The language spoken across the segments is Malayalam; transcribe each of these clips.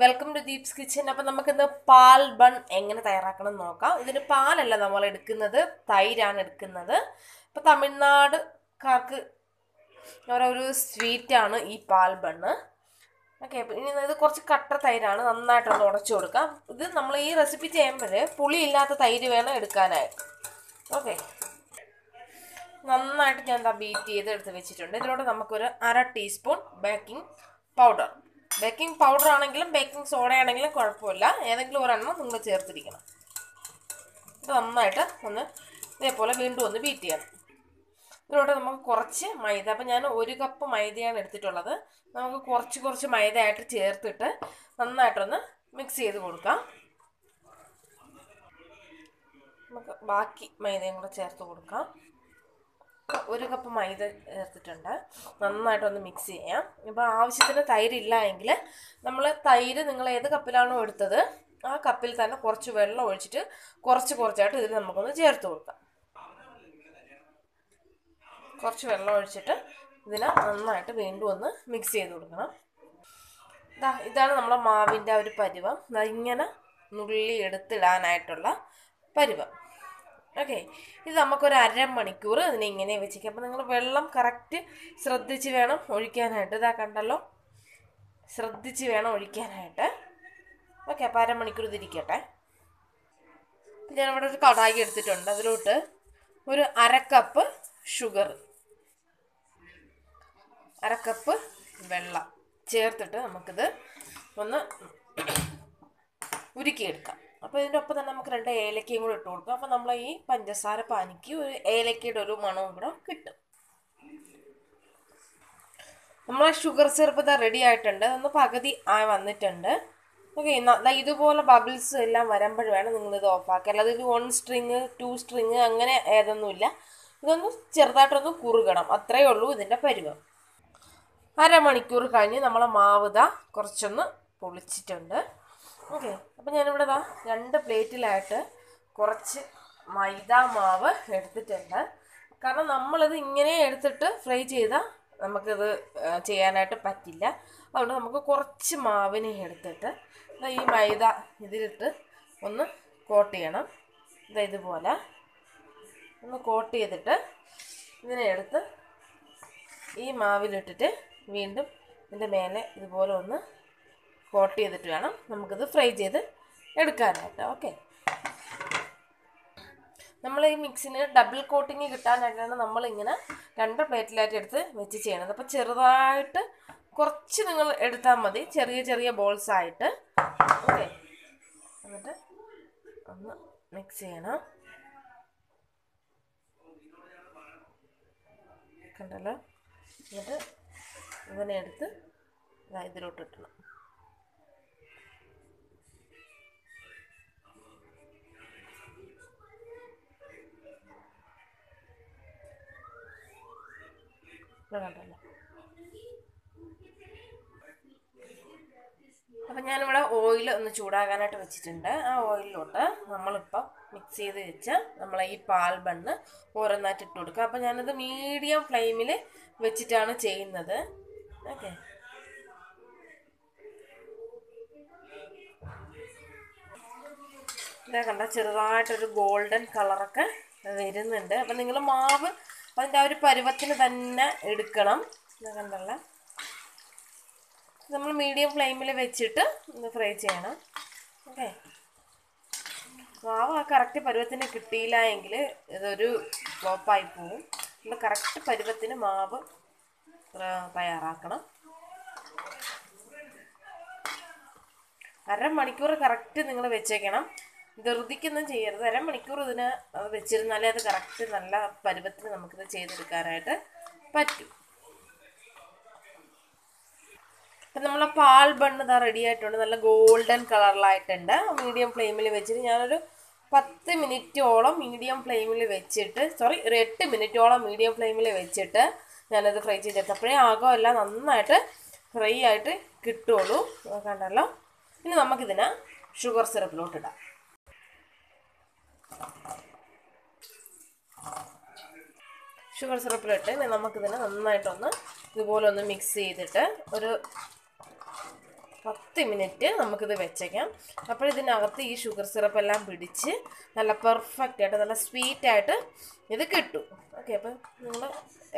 Welcome to Deep's kitchen. അപ്പം നമുക്കിന്ന് പാൽ ബൺ എങ്ങനെ തയ്യാറാക്കണം എന്ന് നോക്കാം. ഇതിന് പാലല്ല നമ്മൾ എടുക്കുന്നത്, തൈരാണ് എടുക്കുന്നത്. ഇപ്പം തമിഴ്നാടുകാർക്ക് ഒരു സ്വീറ്റാണ് ഈ പാൽ ബണ്ണ്. ഓക്കെ, ഇനി ഇത് കുറച്ച് കട്ട തൈരാണ്, നന്നായിട്ടൊന്ന് ഉടച്ചു കൊടുക്കാം. ഇത് നമ്മൾ ഈ റെസിപ്പി ചെയ്യുമ്പോൾ പുളിയില്ലാത്ത തൈര് വേണം എടുക്കാനായിട്ട്. ഓക്കെ, നന്നായിട്ട് ഞാൻ ബീറ്റ് ചെയ്ത് എടുത്ത് വെച്ചിട്ടുണ്ട്. ഇതിലൂടെ നമുക്കൊരു 1/2 ടീസ്പൂൺ ബേക്കിംഗ് പൗഡർ ആണെങ്കിലും ബേക്കിംഗ് സോഡ ആണെങ്കിലും കുഴപ്പമില്ല, ഏതെങ്കിലും ഒരെണ്ണം നിങ്ങൾ ചേർത്തിരിക്കണം. ഇത് നന്നായിട്ട് ഒന്ന് ഇതേപോലെ വീണ്ടും ഒന്ന് ബീറ്റ് ചെയ്യണം. ഇതിലൂടെ നമുക്ക് കുറച്ച് മൈദ, അപ്പം ഞാൻ 1 കപ്പ് മൈദയാണ് എടുത്തിട്ടുള്ളത്. നമുക്ക് കുറച്ച് മൈദയായിട്ട് ചേർത്തിട്ട് നന്നായിട്ടൊന്ന് മിക്സ് ചെയ്ത് കൊടുക്കാം. നമുക്ക് ബാക്കി മൈദയും കൂടെ ചേർത്ത് കൊടുക്കാം. 1 കപ്പ് മൈദ ചേർത്തിട്ടുണ്ട്. നന്നായിട്ടൊന്ന് മിക്സ് ചെയ്യാം. ഇപ്പോൾ ആവശ്യത്തിന് തൈരില്ല എങ്കിൽ തൈര് നിങ്ങൾ ഏത് കപ്പിലാണോ എടുത്തത് ആ കപ്പിൽ തന്നെ കുറച്ച് വെള്ളം ഒഴിച്ചിട്ട് കുറച്ചായിട്ട് ഇതിൽ നമുക്കൊന്ന് ചേർത്ത് കൊടുക്കാം. കുറച്ച് വെള്ളം ഒഴിച്ചിട്ട് ഇതിനെ നന്നായിട്ട് വീണ്ടും ഒന്ന് മിക്സ് ചെയ്ത് കൊടുക്കണം. ഇതാണ് നമ്മളെ മാവിൻ്റെ ഒരു പരുവം. ഇങ്ങനെ നുള്ളി എടുത്തിടാനായിട്ടുള്ള പരുവം. ഓക്കെ, ഇത് നമുക്കൊരു 1/2 മണിക്കൂർ ഇതിനെ ഇങ്ങനെ വെച്ചേക്കാം. അപ്പോൾ നിങ്ങൾ വെള്ളം കറക്റ്റ് ശ്രദ്ധിച്ച് വേണം ഒഴിക്കാനായിട്ട്. കണ്ടല്ലോ, ശ്രദ്ധിച്ച് വേണം ഒഴിക്കാനായിട്ട്. ഓക്കെ, അപ്പോൾ 1/2 മണിക്കൂർ ഇതിരിക്കട്ടെ. ഞാനിവിടെ ഒരു കടായി എടുത്തിട്ടുണ്ട്. അതിലോട്ട് ഒരു 1/2 കപ്പ് ഷുഗർ, 1/2 കപ്പ് വെള്ളം ചേർത്തിട്ട് നമുക്കിത് ഒന്ന് ഉരുക്കിയെടുക്കാം. അപ്പോൾ ഇതിൻ്റെ ഒപ്പം തന്നെ നമുക്ക് 2 ഏലക്കയും കൂടെ ഇട്ട് കൊടുക്കാം. അപ്പോൾ നമ്മൾ ഈ പഞ്ചസാര പാനിക്ക് ഒരു ഏലക്കയുടെ ഒരു മണവും കൂടെ കിട്ടും. നമ്മളെ ഷുഗർ സിറപ്പ് റെഡി ആയിട്ടുണ്ട്. ഒന്ന് പകുതി വന്നിട്ടുണ്ട്. ഓക്കെ, ഇതുപോലെ ബബിൾസ് എല്ലാം വരുമ്പോൾ വേണം നിങ്ങളിത് ഓഫാക്കുക. അല്ലാതെ ഇത് 1 സ്ട്രിങ് 2 സ്ട്രിങ് അങ്ങനെ ഏതൊന്നുമില്ല. ഇതൊന്ന് ചെറുതായിട്ടൊന്ന് കുറുകണം, അത്രയേ ഉള്ളൂ ഇതിൻ്റെ പരുവം. 1/2 മണിക്കൂർ കഴിഞ്ഞ് നമ്മളെ മാവ് കുറച്ചൊന്ന് പൊളിച്ചിട്ടുണ്ട്. ഓക്കെ, അപ്പം ഞാനിവിടെ 2 പ്ലേറ്റിലായിട്ട് കുറച്ച് മൈദ മാവ് എടുത്തിട്ടുണ്ട്. കാരണം നമ്മളിത് ഇങ്ങനെ എടുത്തിട്ട് ഫ്രൈ ചെയ്താൽ നമുക്കിത് ചെയ്യാനായിട്ട് പറ്റില്ല. അതുകൊണ്ട് നമുക്ക് കുറച്ച് മാവിനെ എടുത്തിട്ട് ഈ മൈദ ഇതിലിട്ട് ഒന്ന് കോട്ട് ചെയ്യണം. ഇതുപോലെ ഒന്ന് കോട്ട് ചെയ്തിട്ട് ഇതിനെ എടുത്ത് ഈ മാവിലിട്ടിട്ട് വീണ്ടും ഇതിൻ്റെ മേലെ ഇതുപോലെ ഒന്ന് കോട്ട് ചെയ്തിട്ട് വേണം നമുക്കിത് ഫ്രൈ ചെയ്ത് എടുക്കാനായിട്ട്. ഓക്കെ, നമ്മൾ ഈ മിക്സിന് ഡബിൾ കോട്ടിങ് കിട്ടാനായിട്ടാണ് നമ്മളിങ്ങനെ 2 പ്ലേറ്റിലായിട്ട് എടുത്ത് വെച്ച് ചെയ്യണത്. അപ്പോൾ ചെറുതായിട്ട് കുറച്ച് നിങ്ങൾ എടുത്താൽ മതി, ചെറിയ ബോൾസ് ആയിട്ട്. ഓക്കെ, എന്നിട്ട് ഒന്ന് മിക്സ് ചെയ്യണം. കണ്ടല്ലോ, എന്നിട്ട് ഇതിനെ എടുത്ത് ഇതിലോട്ട് ഇട്ടണം. കണ്ടല്ലോ, അപ്പം ഞാനിവിടെ ഓയിൽ ഒന്ന് ചൂടാകാനായിട്ട് വെച്ചിട്ടുണ്ട്. ആ ഓയിലിലോട്ട് നമ്മളിപ്പം മിക്സ് ചെയ്ത് വെച്ച നമ്മളെ ഈ പാൽ ബണ്ണ് ഓരോന്നായിട്ട് ഇട്ട് കൊടുക്കുക. അപ്പം ഞാനത് മീഡിയം ഫ്ലെയിമിൽ വെച്ചിട്ടാണ് ചെയ്യുന്നത്. ഓക്കെ, കണ്ട ചെറുതായിട്ടൊരു ഗോൾഡൻ കളറൊക്കെ വരുന്നുണ്ട്. അപ്പം നിങ്ങൾ മാവ് അതിൻ്റെ ആ ഒരു പരുവത്തിന് തന്നെ എടുക്കണം. കണ്ടല്ല, നമ്മൾ മീഡിയം ഫ്ലെയിമിൽ വെച്ചിട്ട് ഒന്ന് ഫ്രൈ ചെയ്യണം. ഓക്കെ, മാവ് ആ കറക്റ്റ് പരുവത്തിന് കിട്ടിയില്ല എങ്കിൽ ഇതൊരു ഫ്ലോപ്പായി പോവും. നമ്മൾ കറക്റ്റ് പരുവത്തിന് മാവ് തയ്യാറാക്കണം. 1/2 മണിക്കൂർ കറക്റ്റ് നിങ്ങൾ വെച്ചേക്കണം. ധൃതിക്കൊന്നും ചെയ്യരുത്. 1/2 മണിക്കൂർ ഇതിന് വെച്ചിരുന്നാലേ അത് കറക്റ്റ് നല്ല പരുവത്തിന് നമുക്കിത് ചെയ്തെടുക്കാനായിട്ട് പറ്റും. അപ്പം നമ്മളെ പാൽ ബണ്ണ് റെഡി ആയിട്ടുണ്ട്. നല്ല ഗോൾഡൻ കളറിലായിട്ടുണ്ട്. മീഡിയം ഫ്ലെയിമിൽ വെച്ചിട്ട് ഞാനൊരു 10 മിനിറ്റോളം മീഡിയം ഫ്ലെയിമിൽ വെച്ചിട്ട് ഒരു 8 മിനിറ്റോളം മീഡിയം ഫ്ലെയിമിൽ വെച്ചിട്ട് ഞാനത് ഫ്രൈ ചെയ്തെടുത്തപ്പോഴേ ആകമെല്ലാം നന്നായിട്ട് ഫ്രൈ ആയിട്ട് കിട്ടുള്ളൂ. കണ്ടല്ലോ, ഇനി നമുക്കിതിനെ ഷുഗർ സിറപ്പിലോട്ടിടാം. ഷുഗർ സിറപ്പിലിട്ട് നമുക്കിതിനെ നന്നായിട്ടൊന്ന് ഇതുപോലെ ഒന്ന് മിക്സ് ചെയ്തിട്ട് ഒരു 10 മിനിറ്റ് നമുക്കിത് വെച്ചേക്കാം. അപ്പോൾ ഇതിനകത്ത് ഈ ഷുഗർ സിറപ്പ് എല്ലാം പിടിച്ച് നല്ല പെർഫെക്റ്റ് ആയിട്ട് നല്ല സ്വീറ്റായിട്ട് ഇത് കിട്ടും. ഓക്കെ, അപ്പം നിങ്ങൾ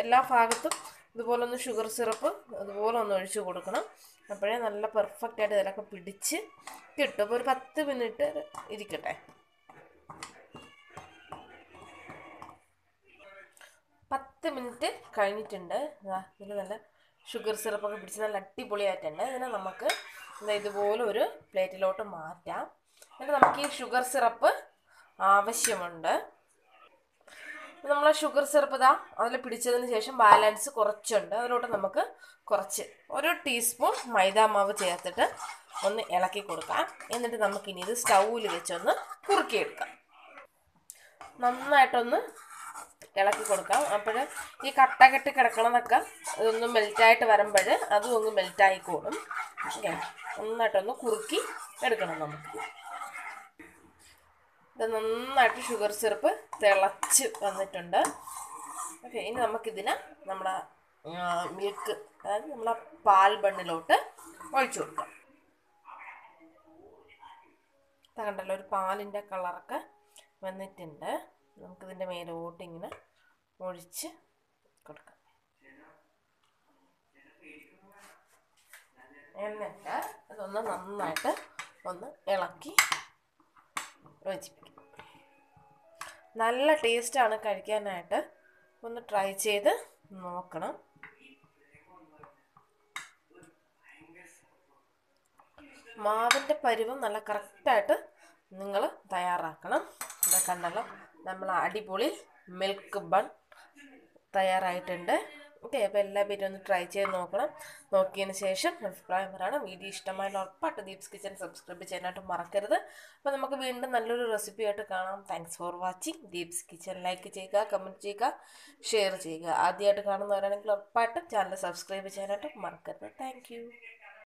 എല്ലാ ഭാഗത്തും ഇതുപോലെ ഒന്ന് ഷുഗർ സിറപ്പ് അതുപോലെ ഒന്ന് ഒഴിച്ച് കൊടുക്കണം. അപ്പോഴേ നല്ല പെർഫെക്റ്റ് ആയിട്ട് ഇതിലൊക്കെ പിടിച്ച് കിട്ടും. അപ്പോൾ ഒരു 10 മിനിറ്റ് ഇരിക്കട്ടെ. 10 മിനിറ്റ് കഴിഞ്ഞിട്ടുണ്ട്. ഇതിൽ നല്ല ഷുഗർ സിറപ്പൊക്കെ പിടിച്ച് നല്ല അടിപൊളിയായിട്ടുണ്ട്. ഇതിനെ നമുക്ക് ഇതുപോലെ ഒരു പ്ലേറ്റിലോട്ട് മാറ്റാം. എന്നിട്ട് നമുക്ക് ഈ ഷുഗർ സിറപ്പ് ആവശ്യമുണ്ട്. നമ്മൾ ഷുഗർ സിറപ്പ് അതിൽ പിടിച്ചതിന് ശേഷം ബാലൻസ് കുറച്ചുണ്ട്. അതിലോട്ട് നമുക്ക് കുറച്ച് 1 ടീസ്പൂൺ മൈദാമാവ് ചേർത്തിട്ട് ഒന്ന് ഇളക്കി കൊടുക്കാം. എന്നിട്ട് നമുക്കിനി ഇത് സ്റ്റൗവിൽ വെച്ചൊന്ന് കുറുക്കിയെടുക്കാം. നന്നായിട്ടൊന്ന് ഇളക്കി കൊടുക്കാം. അപ്പോൾ ഈ കട്ട കെട്ടി കിടക്കണതൊക്കെ ഇതൊന്ന് മെൽറ്റായിട്ട് വരുമ്പോൾ അതും ഒന്ന് മെൽറ്റായിക്കോളും. ഓക്കെ, നന്നായിട്ടൊന്ന് കുറുക്കി എടുക്കണം നമുക്ക്. ഇത് നന്നായിട്ട് ഷുഗർ സിറപ്പ് തിളച്ച് വന്നിട്ടുണ്ട്. ഓക്കെ, ഇനി നമുക്കിതിനെ നമ്മുടെ മിൽക്ക്, അതായത് നമ്മളെ പാൽ ബണ്ണിലോട്ട് ഒഴിച്ചു കൊടുക്കാം. കണ്ടല്ലോ, ഒരു പാലിൻ്റെ കളറൊക്കെ വന്നിട്ടുണ്ട്. നമുക്കിതിൻ്റെ മേലോട്ട് ഇങ്ങനെ ഒഴിച്ച് കൊടുക്കാം. എന്നിട്ട് അതൊന്ന് നന്നായിട്ട് ഒന്ന് ഇളക്കി യോജിപ്പിക്കും. നല്ല ടേസ്റ്റാണ് കഴിക്കാനായിട്ട്. ഒന്ന് ട്രൈ ചെയ്ത് നോക്കണം. മാവിൻ്റെ പരുവം നല്ല കറക്റ്റായിട്ട് നിങ്ങൾ തയ്യാറാക്കണം. ഇവിടെ കണ്ടല്ലോ, നമ്മൾ അടിപൊളി മിൽക്ക് ബൺ തയ്യാറായിട്ടുണ്ട്. ഓക്കെ, അപ്പോൾ എല്ലാ പേരും ഒന്ന് ട്രൈ ചെയ്ത് നോക്കണം. നോക്കിയതിന് ശേഷം അഭിപ്രായം പറയണം. വീഡിയോ ഇഷ്ടമായാലും ഉറപ്പായിട്ട് ദീപ്സ് കിച്ചൻ സബ്സ്ക്രൈബ് ചെയ്യാനായിട്ട് മറക്കരുത്. അപ്പോൾ നമുക്ക് വീണ്ടും നല്ലൊരു റെസിപ്പി ആയിട്ട് കാണാം. Thanks for watching. Deep's kitchen like ചെയ്യുക, കമൻറ്റ് ചെയ്യുക, ഷെയർ ചെയ്യുക. ആദ്യമായിട്ട് കാണുന്നവരാണെങ്കിൽ ഉറപ്പായിട്ടും ചാനൽ സബ്സ്ക്രൈബ് ചെയ്യാനായിട്ട് മറക്കരുത്. താങ്ക്